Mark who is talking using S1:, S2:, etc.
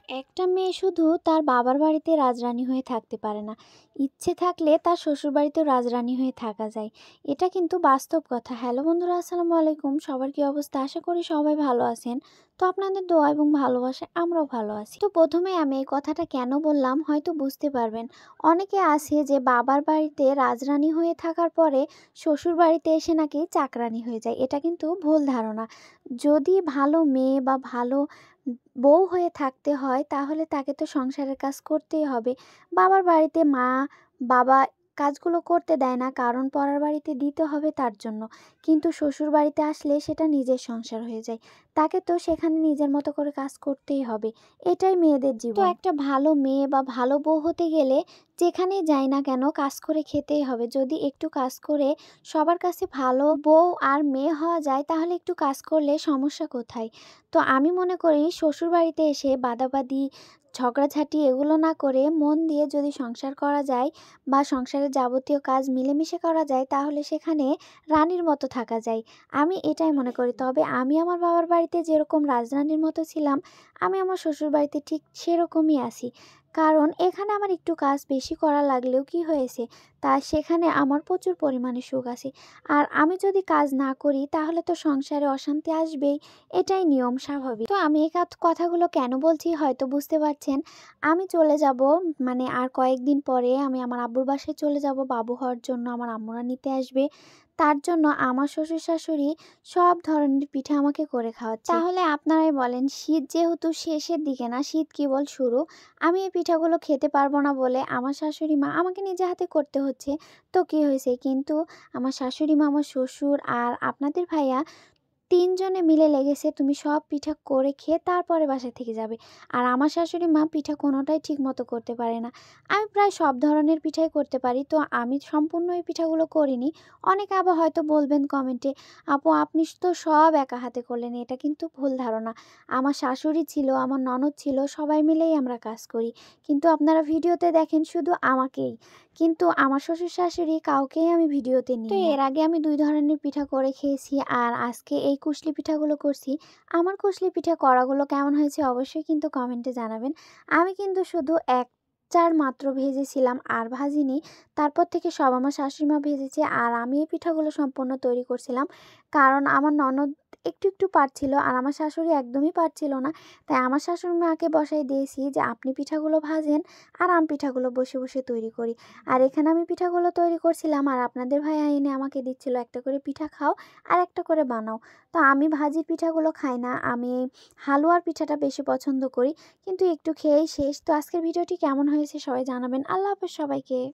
S1: একটা মেয়ে শুধু তার বাবার বাড়িতে রাজরানী হয়ে থাকতে পারে না, ইচ্ছে থাকলে তার শ্বশুরবাড়িতেও রাজরানী হয়ে থাকা যায়। এটা কিন্তু বাস্তব কথা। হ্যালো বন্ধুরা, আসসালামু আলাইকুম। সবার কি অবস্থা? আশা করি সবাই ভালো আছেন। তো আপনাদের দোয়া এবং ভালোবাসায় আমরাও ভালো আছি। তো প্রথমে আমি এই কথাটা কেন বললাম হয়তো বুঝতে পারবেন। অনেকে আছে যে বাবার বাড়িতে রাজরানী হয়ে থাকার পরে শ্বশুর বাড়িতে এসে নাকি চাকরানী হয়ে যায়। এটা কিন্তু ভুল ধারণা। যদি ভালো মেয়ে বা ভালো বউ হয়ে থাকতে হয় তাহলে তাকে তো সংসারের কাজ করতেই হবে। বাবার বাড়িতে মা, বাবা কাজগুলো করতে দেয় না, কারণ পরার বাড়িতে দিতে হবে তার জন্য। কিন্তু শ্বশুর বাড়িতে আসলে সেটা নিজের সংসার হয়ে যায়। তাকে তো সেখানে নিজের মতো করে কাজ করতেই হবে। এটাই মেয়েদের জীবন। তো একটা ভালো মেয়ে বা ভালো বউ হতে গেলে যেখানেই যাই না কেন কাজ করে খেতেই হবে। যদি একটু কাজ করে সবার কাছে ভালো বউ আর মেয়ে হওয়া যায় তাহলে একটু কাজ করলে সমস্যা কোথায়? তো আমি মনে করি শ্বশুরবাড়িতে এসে বাদাবাদি, ঝগড়াঝাঁটি এগুলো না করে মন দিয়ে যদি সংসার করা যায় বা সংসারের যাবতীয় কাজ মিলেমিশে করা যায় তাহলে সেখানে রানীর মতো থাকা যায়। আমি এটাই মনে করি। তবে আমি আমার বাবার বাড়িতে যেরকম রাজরানীর মতো ছিলাম, আমি আমার শ্বশুরবাড়িতে ঠিক সেরকমই আছি। কারণ এখানে আমার একটু কাজ বেশি করা লাগলেও কি হয়েছে? তা সেখানে আমার প্রচুর পরিমাণে সুখ আছে। আর আমি যদি কাজ না করি তাহলে তো সংসারে অশান্তি আসবেই। এটাই নিয়ম, স্বাভাবিক। তো আমি এই কথাগুলো কেন বলছি হয়তো বুঝতে পারছেন। আমি চলে যাব, মানে আর কয়েকদিন পরে আমি আমার আব্বুর বাসায় চলে যাব বাবু হওয়ার জন্য। আমার আম্মুরা নিতে আসবে। তার জন্য আমার শ্বশুর শাশুড়ি সব ধরনের পিঠা আমাকে করে খাওয়াচ্ছে। তাহলে আপনারাই বলেন, শীত যেহেতু শেষের দিকে না, শীত কেবল শুরু। আমি এই পিঠাগুলো খেতে পারবো না বলে আমার শাশুড়ি মা আমাকে নিজে হাতে করতে হচ্ছে। তো কি হয়েছে? কিন্তু আমার শাশুড়ি মা, আমার শ্বশুর আর আপনাদের ভাইয়া ৩ জনে মিলে লেগেছে তুমি সব পিঠা করে খেয়ে তারপরে বাসা থেকে যাবে। আর আমার শাশুড়ি মা পিঠা কোনোটাই ঠিকমতো করতে পারে না। আমি প্রায় সব ধরনের পিঠাই করতে পারি। তো আমি সম্পূর্ণ এই পিঠাগুলো করিনি। অনেকে আবার হয়তো বলবেন কমেন্টে, "আপু আপনি তো সব একা হাতে করলেন।" এটা কিন্তু ভুল ধারণা। আমার শাশুড়ি ছিল, আমার ননদ ছিল, সবাই মিলেই আমরা কাজ করি। কিন্তু আপনারা ভিডিওতে দেখেন শুধু আমাকেই। কিন্তু আমার শ্বশুর-শাশুড়ি কাউকেই আমি ভিডিওতে নিই না। তো এর আগে আমি ২ ধরনের পিঠা করে খেয়েছি আর আজকে এই কুশলি পিঠাগুলো করছি। আমার কুশলি পিঠা করাগুলো কেমন হয়েছে অবশ্যই কিন্তু কমেন্টে জানাবেন। আমি কিন্তু শুধু ১ চার মাত্র ভেজেছিলাম আর ভাজিনি। তারপর থেকে সব আমার শাশুড়িমা ভেজেছে আর আমি এই পিঠাগুলো সম্পূর্ণ তৈরি করছিলাম। কারণ আমার ননদ একটু পারছিল আর আমার শাশুড়ি একদমই পারছিল না। তাই আমার শাশুড়ি মাকে বসায় দিয়েছি যে, "আপনি পিঠাগুলো ভাজেন আর আমি পিঠাগুলো বসে তৈরি করি।" আর এখানে আমি পিঠাগুলো তৈরি করছিলাম আর আপনাদের ভাইয়া এনে আমাকে দিচ্ছিল, "একটা করে পিঠা খাও আর একটা করে বানাও।" তো আমি ভাজির পিঠাগুলো খাই না। আমি হালুয়ার পিঠাটা বেশি পছন্দ করি। কিন্তু একটু খেয়েই শেষ। তো আজকের ভিডিওটি কেমন হয়েছে সবাই জানাবেন। আল্লাহ হাফেজ সবাইকে।